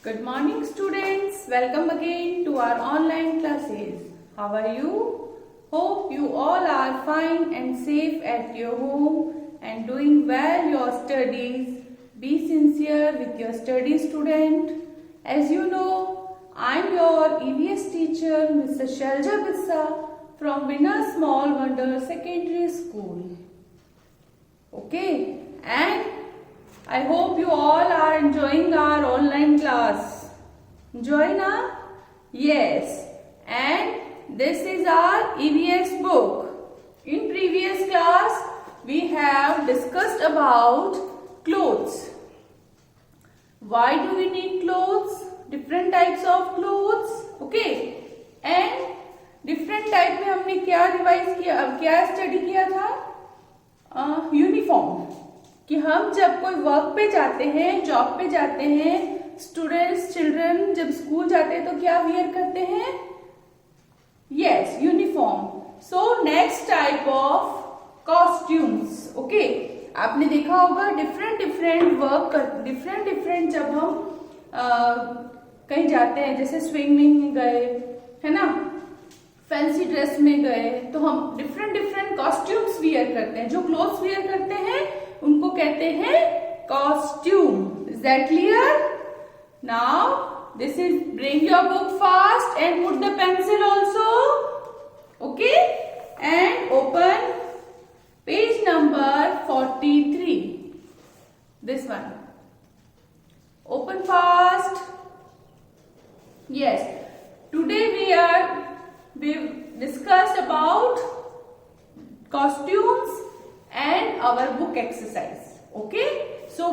Good morning students, welcome again to our online classes. How are you? Hope you all are fine and safe at your home and doing well your studies. Be sincere with your study student. As you know, I am your EVS teacher Mrs. Shalja Bissa from Winner Small Wonder Secondary School. Okay, and I hope you all are enjoying our online class. Enjoy na? Yes. And this is our EVS book. In previous class, we have discussed about clothes. Why do we need clothes? Different types of clothes. Okay. And different type में हमने क्या revise किया, क्या study किया था? Uniform. कि हम जब कोई वर्क पे जाते हैं, जॉब पे जाते हैं, स्टूडेंट्स चिल्ड्रन जब स्कूल जाते हैं तो क्या वियर करते हैं? Yes, uniform. So next type of costumes. Okay, आपने देखा होगा डिफरेंट वर्क, डिफरेंट जब हम कहीं जाते हैं, जैसे स्विमिंग गए, है ना, फैंसी ड्रेस में गए, तो हम डिफरेंट कॉस्ट्यूम्स वियर करते हैं. जो क्लोथ्स वियर करते हैं उनको कहते हैं costume. Is that clear? Now this is, bring your book fast and put the pencil also. Okay, and open page number 43. This one. Open fast. Yes, today we've discussed about costumes and our book exercise. Okay, so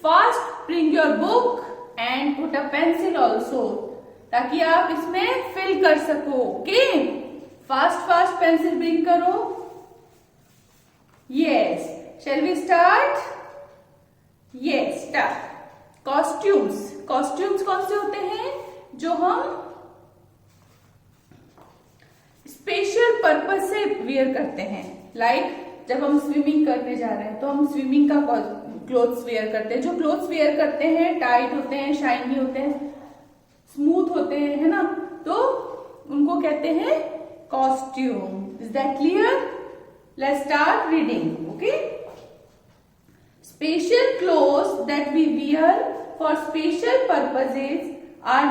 first bring your book and put a pencil also, ताकि आप इसमें fill कर सको. Okay, fast pencil bring करो. Yes, shall we start? Yes, start. Costumes कौन से होते हैं? जो हम स्पेशल पर्पज से वियर करते हैं. लाइक जब हम स्विमिंग करने जा रहे हैं तो हम स्विमिंग का क्लोथ्स वियर करते हैं. जो क्लोथ्स वियर करते हैं टाइट होते हैं, शाइनी होते हैं, स्मूथ होते हैं, है ना, तो उनको कहते हैं costume. Is that clear? Let's start reading. Okay, special clothes that we wear for special purposes are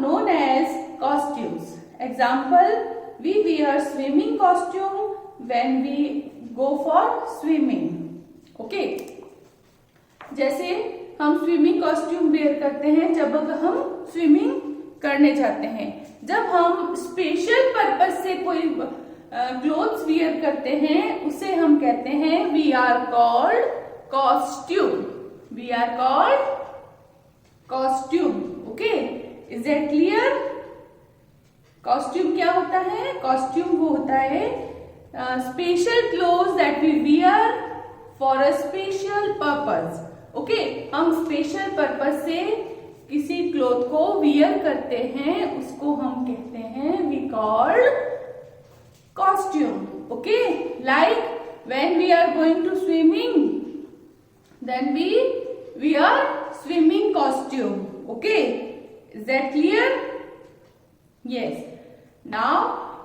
known as costumes. Example, we wear swimming costume when we go for swimming. Okay, जैसे हम swimming costume where करते हैं जब हम swimming करने जाते हैं. जब हम स्पेशल पर्पज से कोई क्लोथ्स वियर करते हैं उसे हम कहते हैं we are called costume. We are called costume. Okay, is that clear? Costume क्या होता है? कॉस्ट्यूम वो होता है special clothes that we wear for a special purpose. Okay, हम स्पेशल पर्पज से किसी क्लोथ को वियर करते हैं, उसको हम कहते हैं we called costume. Okay, like when we are going to swimming then we wear swimming costume. Okay, is that clear? Yes. Now,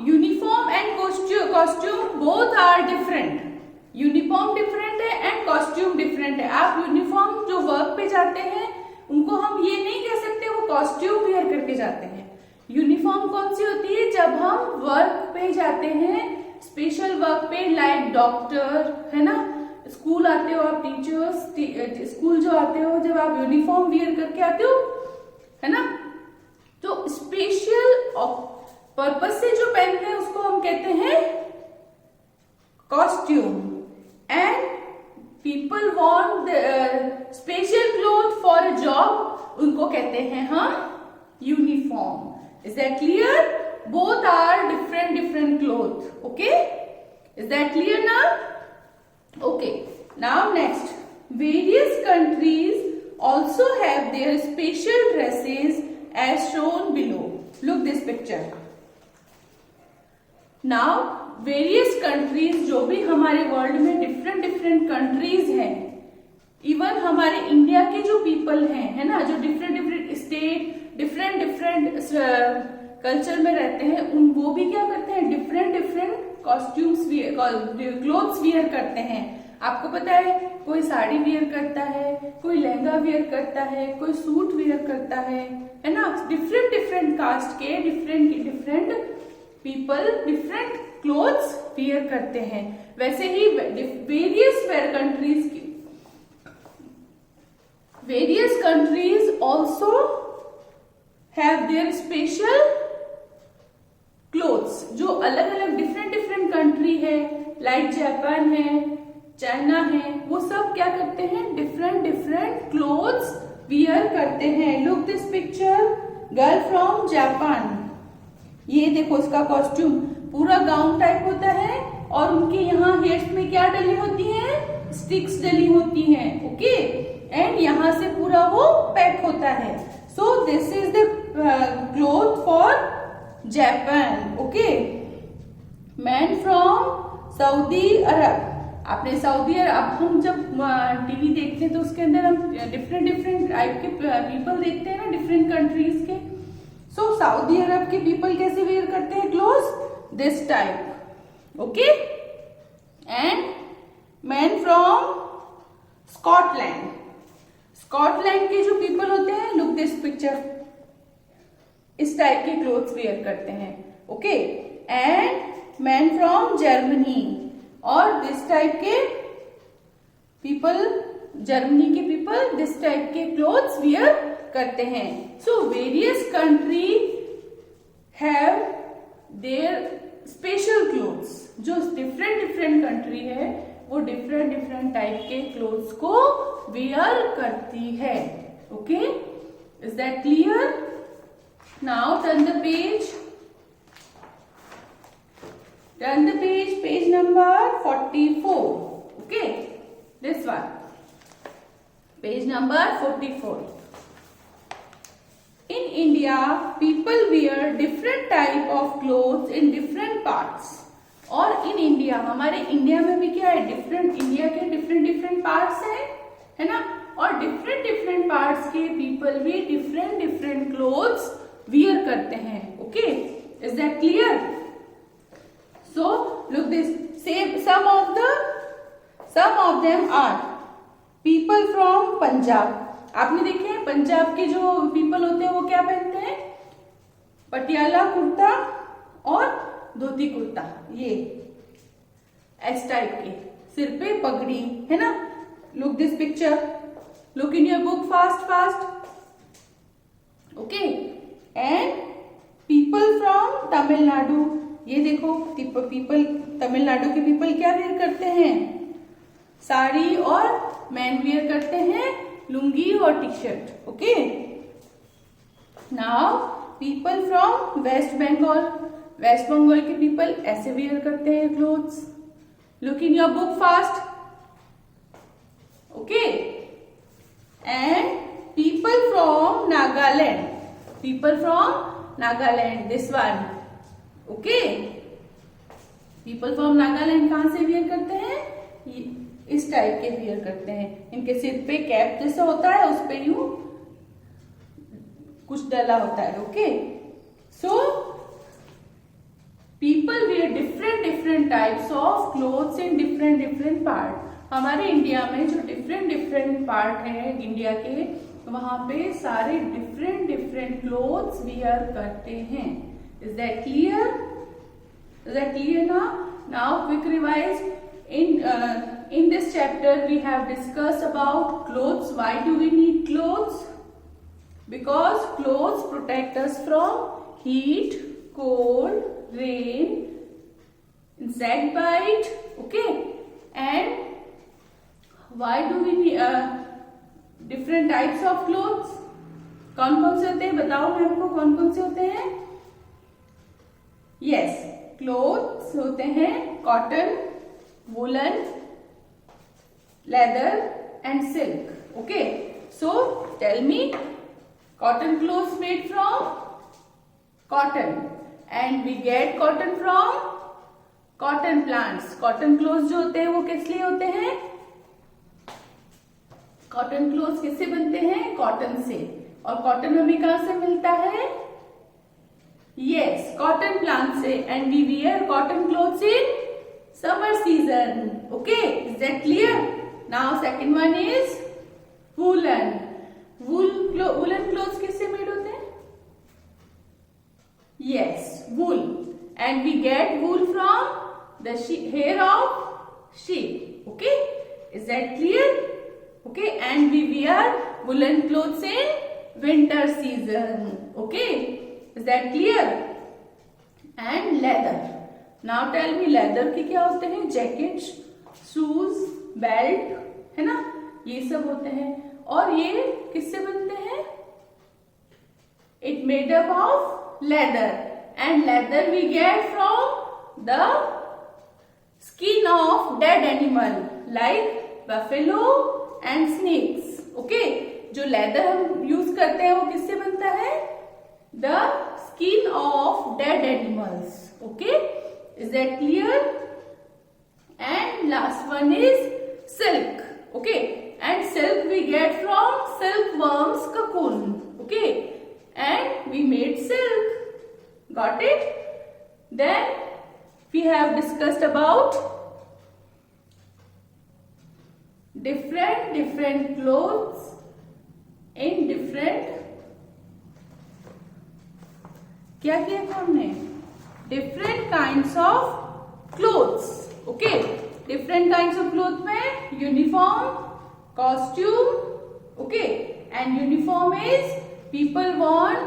uniform and costume both are different. Uniform different है and costume different है. आप uniform जो work पे जाते हैं उनको हम ये नहीं कह सकते वो costume wear करके जाते हैं. Uniform कौन सी होती है? जब हम work पे जाते हैं, special work पे, like doctor, है ना, स्कूल आते हो आप, टीचर्स, स्कूल जो आते हो जब आप यूनिफॉर्म वियर करके आते हो, है ना, तो स्पेशल पर्पज से जो पहनते हैं उसको हम कहते हैं costume. And people want special cloth for a job, उनको कहते हैं हम uniform. Is that clear? Both are different cloth. Okay, is that clear ना? Okay, now next, various countries also have their special dresses as shown below. Look this picture. Now various countries, जो भी हमारे world में different countries हैं, even हमारे India के जो people हैं, है ना, जो different different state, different different culture में रहते हैं, उन वो भी क्या करते हैं, different different costumes clothes wear करते हैं। आपको पता है, कोई साड़ी वियर करता है, कोई लहंगा वियर करता है, कोई सूट वियर करता है ना। डिफरेंट डिफरेंट कास्ट के different different people different clothes wear करते हैं। वैसे ही various countries also have their special clothes. जो अलग अलग डिफरेंट डिफरेंट कंट्री है, लाइक जापान है, चाइना है, वो सब क्या करते हैं, डिफरेंट डिफरेंट क्लोथ्स वियर करते हैं। Look this picture, girl from Japan. ये देखो इसका कॉस्ट्यूम पूरा गाउन टाइप होता है और उनके यहाँ हेयर्स में क्या डली होती हैं, स्टिक्स डली होती हैं, ओके, एंड यहाँ से पूरा वो पैक होता है। So this is the cloth for Japan, okay. Man from Saudi Arabia. आपने सऊदी अरब, अब हम जब टीवी देखते हैं तो उसके अंदर हम डिफरेंट डिफरेंट टाइप के पीपल देखते हैं ना, डिफरेंट कंट्रीज के। सो सऊदी अरब के पीपल कैसे वेयर करते हैं clothes, this type, okay. And man from Scotland. Scotland के जो पीपल होते हैं, लुक दिस पिक्चर, इस टाइप के क्लोथ्स वेयर करते हैं, okay. And man from Germany, और दिस टाइप के पीपल, जर्मनी के पीपल दिस टाइप के क्लोथ्स वियर करते हैं। So various country have their special clothes. जो डिफरेंट डिफरेंट कंट्री है वो डिफरेंट डिफरेंट टाइप के क्लोथ्स को वियर करती है, okay. Is that clear? Now turn the page. Turn the page, page number 44. Okay, this one. Page number 44. In India, people wear different type of clothes in different parts. और in India, हमारे India में भी क्या है, different, India के different different parts हैं, है ना, और डिफरेंट डिफरेंट पार्ट्स के पीपल भी डिफरेंट डिफरेंट क्लोथ्स वियर करते हैं, okay. Is that clear? So look this. Same. Some of them are people from Punjab. आपने देखे हैं पंजाब के जो पीपल होते हैं वो क्या पहनते हैं, पटियाला कुर्ता और धोती कुर्ता, ये इस टाइप के, सिर पे पगड़ी, है ना। Look this picture, look in your book fast, okay. And people from Tamil Nadu, ये देखो पीपल, तमिलनाडु के पीपल क्या वेयर करते हैं, साड़ी, और मैन वेयर करते हैं लुंगी और T shirt, okay. Now people from West Bengal. West Bengal के पीपल ऐसे वेयर करते हैं clothes. Look in your book fast, okay. And people from Nagaland, this one, okay. People from Nagaland कहां से वियर करते हैं, इस टाइप के वियर करते हैं। इनके सिर पे कैप जैसा होता है, उस पे यूं कुछ डला होता है, okay. So people wear different different types of clothes in different different part. हमारे इंडिया में जो डिफरेंट डिफरेंट पार्ट है इंडिया के, वहां पे सारे डिफरेंट डिफरेंट क्लोथ्स वियर करते हैं। Is that clear? Is that clear now? Now quick revise. In this chapter we have discussed about clothes. Why do we need clothes? Because clothes protect us from heat, cold, rain, insect bite. Okay. And why do we need different types of clothes? कौन कौन से होते हैं, बताओ मैं आपको, कौन कौन से होते हैं? यस, क्लोथ्स होते हैं cotton, woollen, leather and silk, okay. So tell me, cotton clothes made from cotton, and we get cotton from cotton plants. Cotton clothes जो होते हैं वो किस लिए होते हैं, कॉटन क्लोथ्स किससे बनते हैं? कॉटन से। और कॉटन हमें कहां से मिलता है? यस, कॉटन प्लांट से। And we wear cotton clothes in summer season. Okay, is that clear? Now second one is woollen. Woollen clothes किससे मेड होते हैं? Yes, wool. And we get wool from the hair of sheep. Okay, is that clear? Okay, and we wear woolen clothes in winter season. Okay, is that clear? And leather. Now tell me, leather के क्या होते हैं? Jackets, shoes, belt, है ना, ये सब होते हैं। और ये किससे बनते हैं? It made up of leather, and leather we get from the skin of dead animal like buffalo and snakes. Okay, जो लेदर हम यूज करते हैं वो किससे बनता है? The skin of dead animals. Okay, is that clear? And last one is silk. Okay, and silk we get from silkworm's cocoon. Okay, and we made silk. Got it? Then we have discussed about different clothes in different, क्या किया था हमने? Different kinds of clothes. Okay, different kinds of clothes में uniform, costume. Okay, and uniform is people want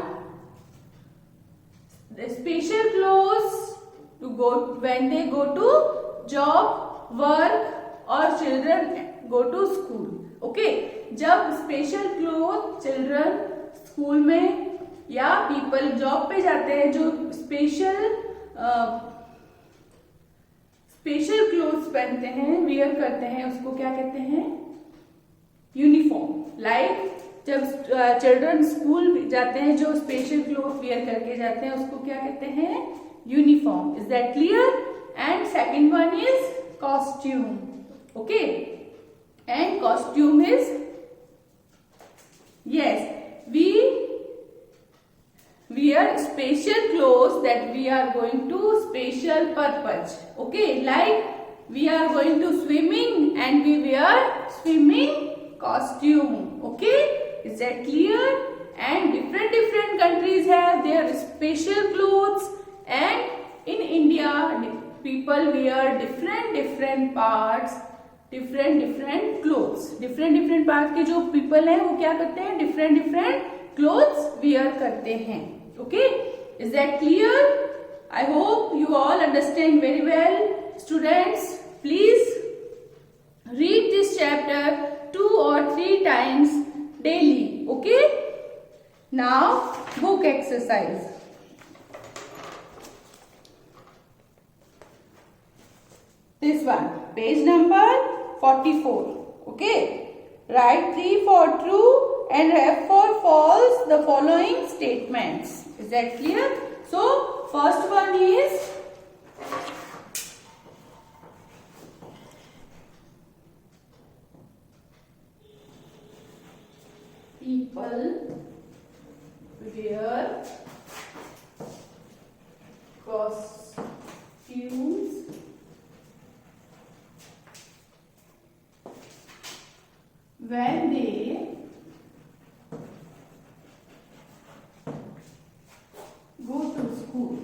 the special clothes to go when they go to job, work, or children go to school. Okay, जब special clothes children school में या people job पे जाते हैं, जो special clothes पहनते हैं, wear करते हैं, उसको क्या कहते हैं? यूनिफॉर्म। लाइक जब चिल्ड्रन स्कूल जाते हैं, जो स्पेशल क्लोथ वियर करके जाते हैं, उसको क्या कहते हैं? Uniform. Is that clear? And second one is costume. Okay, and costume is, yes, we wear special clothes that we are going to special purpose. Okay, like we are going to swimming and we wear swimming costume. Okay, is that clear? And different countries have their special clothes, and in India people wear different parts, different clothes. different part के जो people हैं वो क्या करते हैं? different clothes wear करते हैं. Okay, is that clear? I hope you all understand very well. Students, please read this chapter 2 or 3 times daily. Okay, now book exercise. This one, page number 44. Okay, write 3 for true and F for false the following statements. Is that clear? So first one is people wear costumes when they go to school,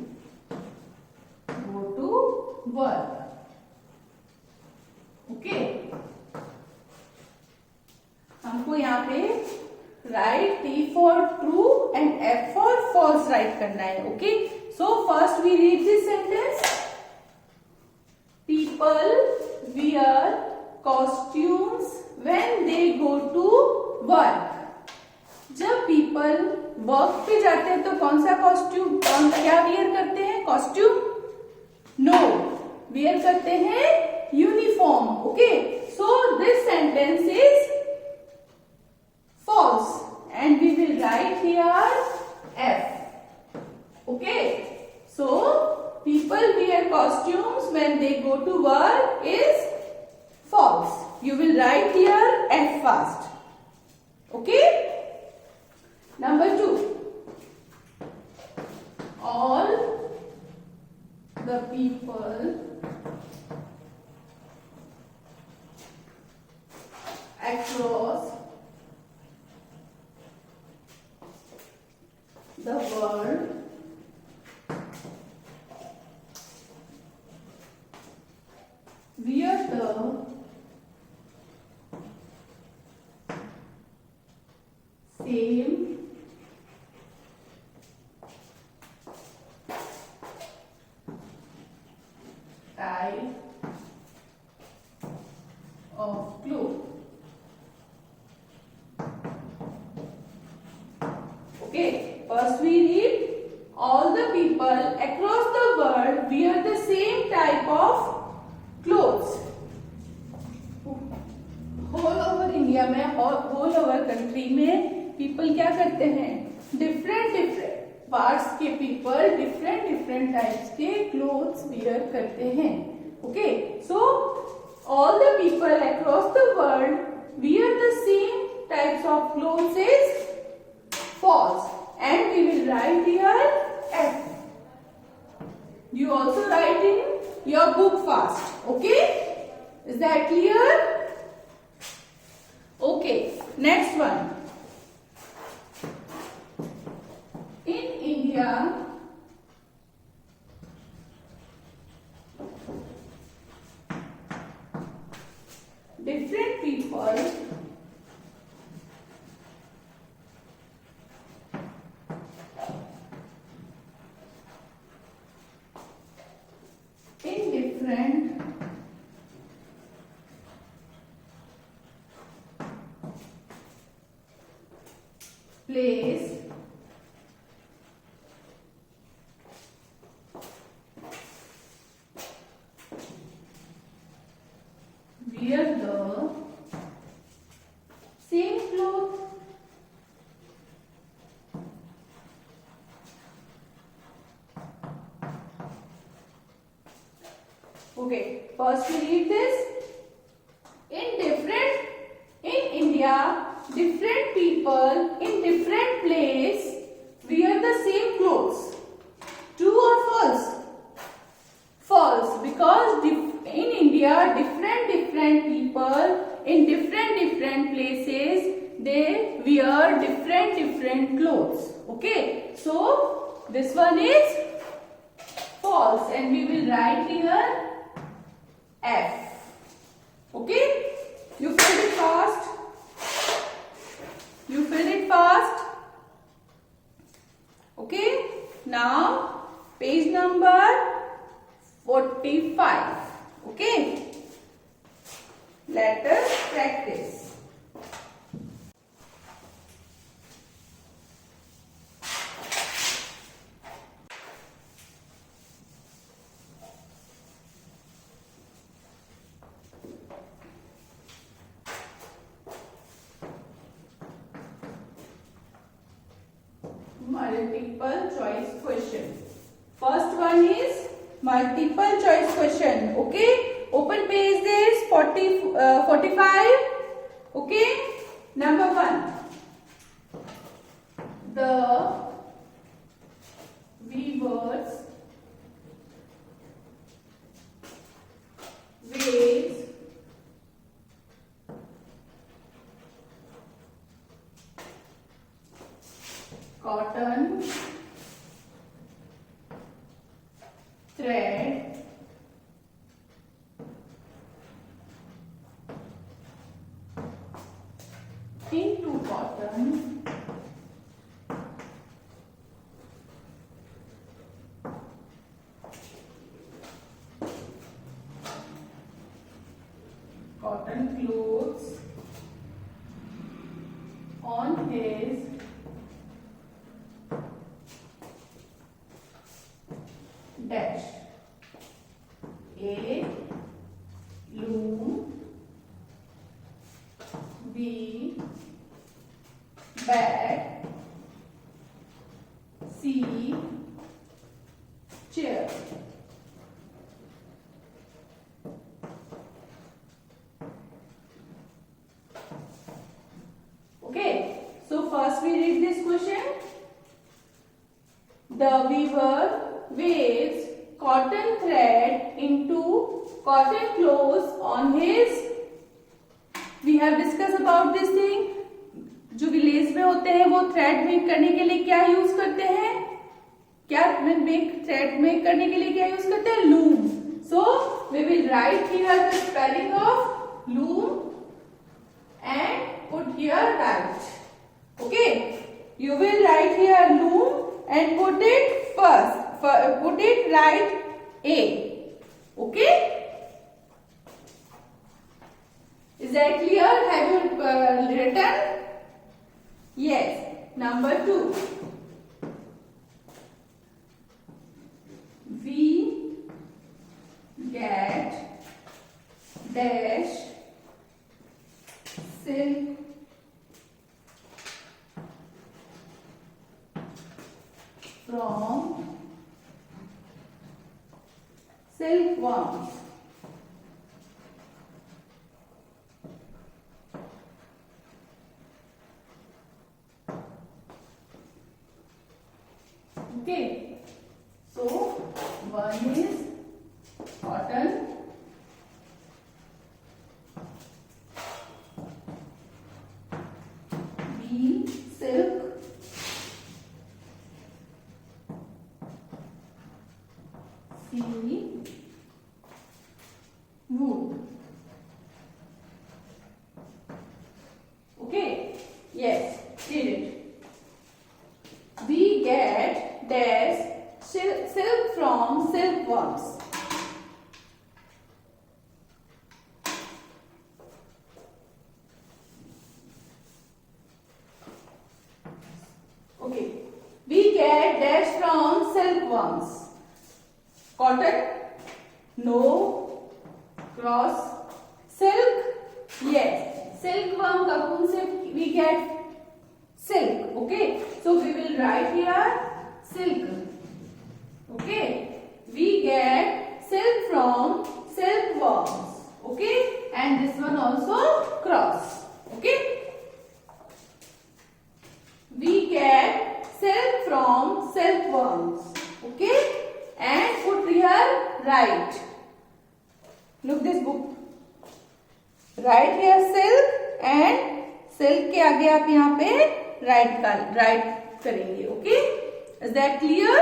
go to work. Okay, हमको यहाँ पे write T for true and F for false write करना है. Okay, so first we read this sentence. People wear costumes when they go to work. जब people work पे जाते हैं तो कौन सा कॉस्ट्यूम, क्या वियर करते हैं? कॉस्ट्यूम? नो, वियर करते हैं uniform. Okay, so this sentence is false and we will write here F. Okay, so people wear costumes when they go to work is false. You will write here F first. Okay. Number 2. All the people across the world wear the same type of clothes. Okay, first we read, all the people across the world wear the same type of clothes. Whole over India में, whole over country में people क्या करते हैं? different parts के people different types के clothes wear करते हैं. Okay, so all the people across the world wear the same types of clothes is false, and we will write here F. You also write in your book fast. Okay, is that clear? Okay, next one. In India, different people in different place wear the same clothes. Okay, first we read this. In India, different people in different place wear the same clothes. True or false? False, because in India, different people in different places they wear different clothes. Okay, so this one is false, and we will write here F. Okay, you filled it fast. You filled it fast. Okay, now page number 45. Okay, let us practice. Multiple choice question. First one is multiple choice question. Okay, open page this 45. Okay, number 1. The weavers weaves cotton thread into cotton clothes on his dash. A. Loom. B. Bag. C. Chair. Okay. First we read this question. The weaver weaves cotton thread into cotton clothes on his. We have discussed about this thing. जो village में होते हैं वो thread make करने के लिए क्या use करते हैं? क्या थ्रेड मेक करने के लिए क्या यूज करते हैं? Loom. So we will write here the spelling of loom and put here right. Okay, you will write here loom and put it first. Put it right A. Okay. Is that clear? Have you written? Yes. Number 2. We get dash silk from silkworms. Okay, so one is cotton, B silk, C wood. Okay, yes, did it. We get dash silk from silkworms. Okay, we get dash from silkworms. Cotton, no. Cross. Silk, yes. Silkworm cocoon se we get silk. Okay, so we will write here silk. Okay, we get silk from silkworms. Okay, and this one also cross. Okay, we get silk from silkworms. Okay, and put here right. Look this book. Write here silk and silk के आगे आप यहाँ पे right करेंगे. Okay, is that clear?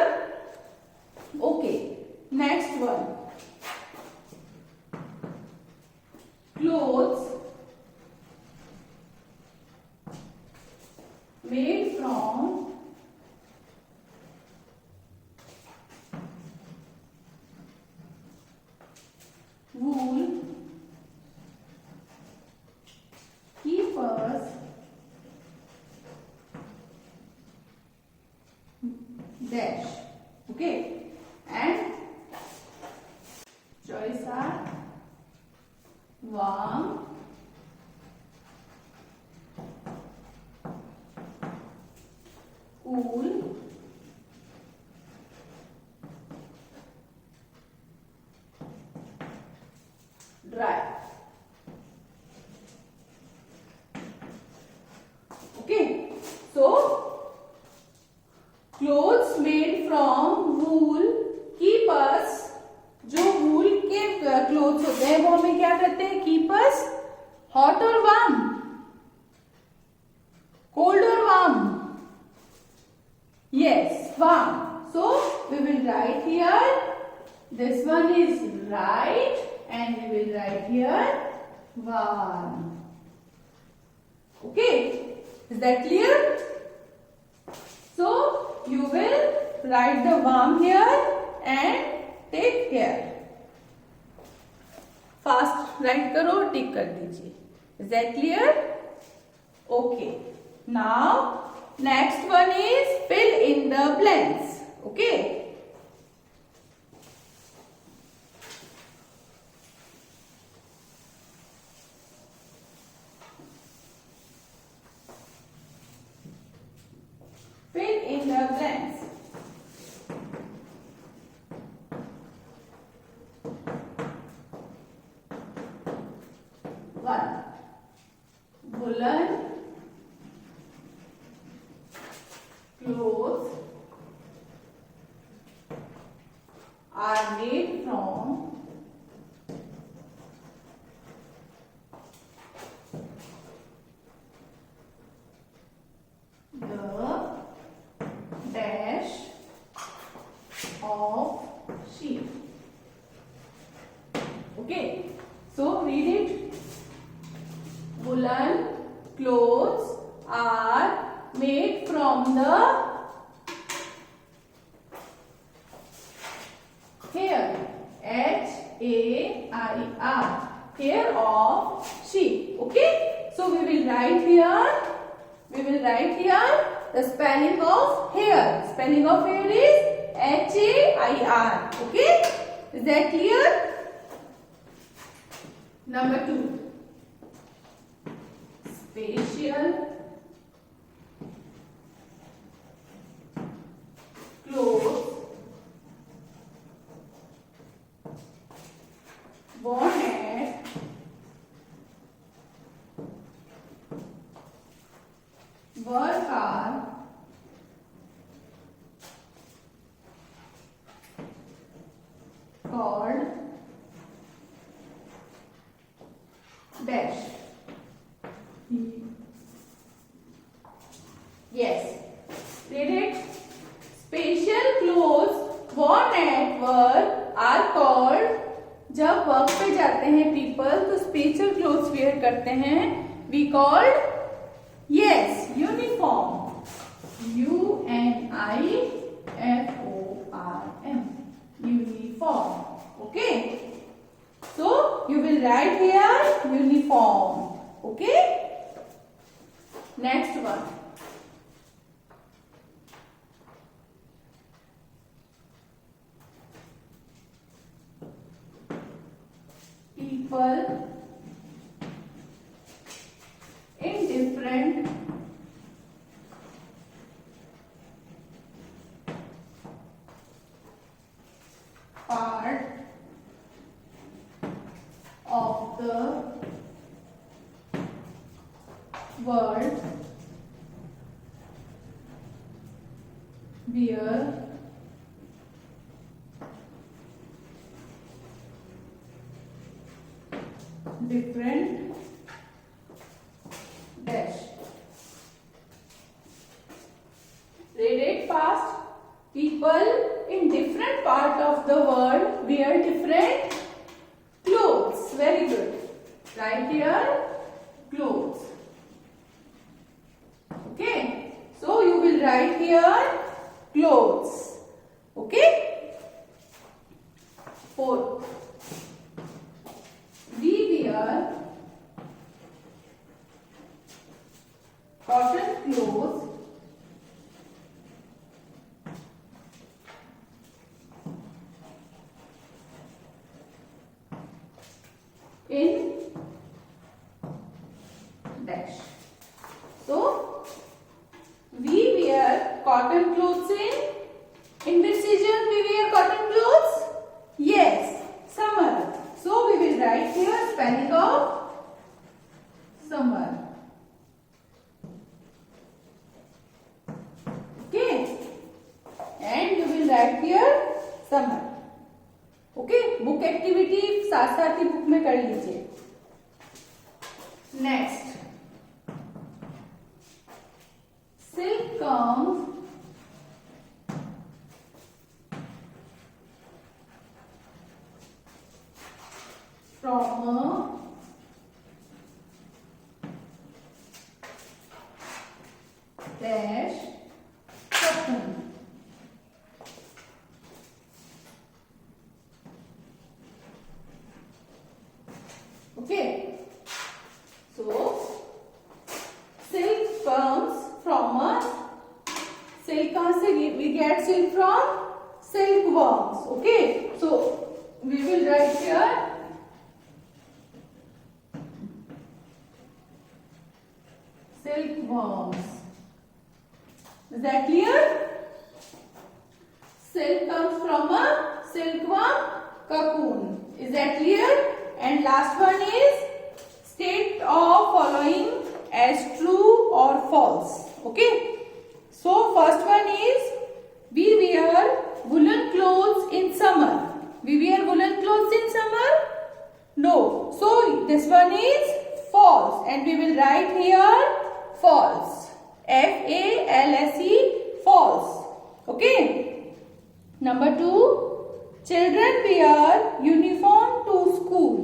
Okay, next one. Clothes made from wool keep us dash. Okay, and choice are warm, cool, dry. Okay, so clothes made from wool keep us. जो वूल के clothes होते हैं वो हमें क्या करते हैं? कीप अस हॉट और वार्म, कोल्ड और warm? Yes, warm. So we will write here this one is right and we will write here warm. Okay, is that clear? So you will write the warm here and take care. Fast write करो, tick कर दीजिए. Is that clear? Okay, now next one is fill in the blanks. Okay, fill in the blanks. One, woolen clothes are made from the dash of sheep. Okay, so read it. Woolen clothes are made from the hair, H-A-I-R, hair of sheep. Okay, so we will write here the spelling of hair. Spelling of hair is H-A-I-R. Okay, is that clear? Number 2, special clothes worn at work are called dash. Yes, read it. Special clothes worn at work are called, जब work पे जाते हैं people तो special clothes wear करते हैं, we called, yes, uniform, UNIFORM, uniform. Okay, so you will write here uniform. Okay, next one. People in different part of the world wear different dash. Read it fast. People in different part of the world wear different clothes. Very good. Right here, clothes. Okay, so you will write here clothes. Okay, 4, we wear cotton clothes in dash. So we wear cotton clothes in which season we wear cotton clothes? Yes, summer. So we will write here spelling of summer. Okay, and you will write here summer. Okay, book activity साथ साथ ही book में कर लीजिए. Next, silk comes from a dash cotton. Okay, so silk comes from a, silk कहाँ से we get silk from silkworms. Okay, so we will write here silkworms. Is that clear? Silk comes from a silkworm cocoon. Is that clear? And last one is state of following as true or false. Okay, So first one is we wear woolen clothes in summer. We wear woolen clothes in summer? No. So this one is false and we will write here false. F-A-L-S-E, false. Okay. Number 2, children wear uniform to school.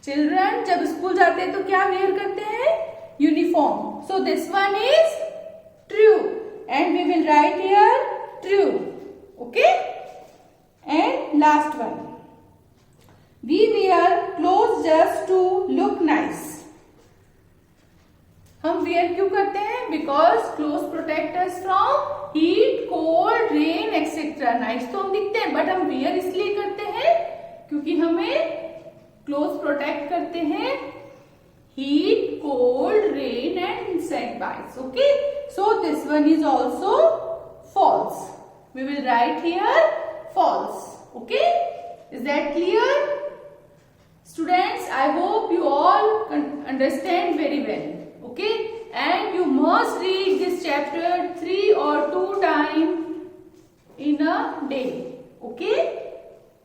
Children जब school जाते हैं तो क्या where करते हैं? Uniform. So this one is true and we will write here true. Okay. And last one. We wear clothes just to look nice. हम wear क्यों करते हैं? Because clothes protect us from heat, cold, rain, etc. Nice तो हम दिखते हैं, but हम wear इसलिए करते हैं क्योंकि हमें clothes protect करते हैं heat, cold, rain and insect bites. Okay. So this one is also false. We will write here false. Okay. Is that clear? Students, I hope you all understand very well. Okay. And you must read this chapter 3 or 2 times in a day. Okay.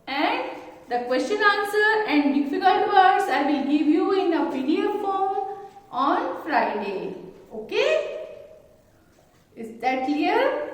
And the question answer and difficult words I will give you in a PDF form on Friday. Okay. Is that clear?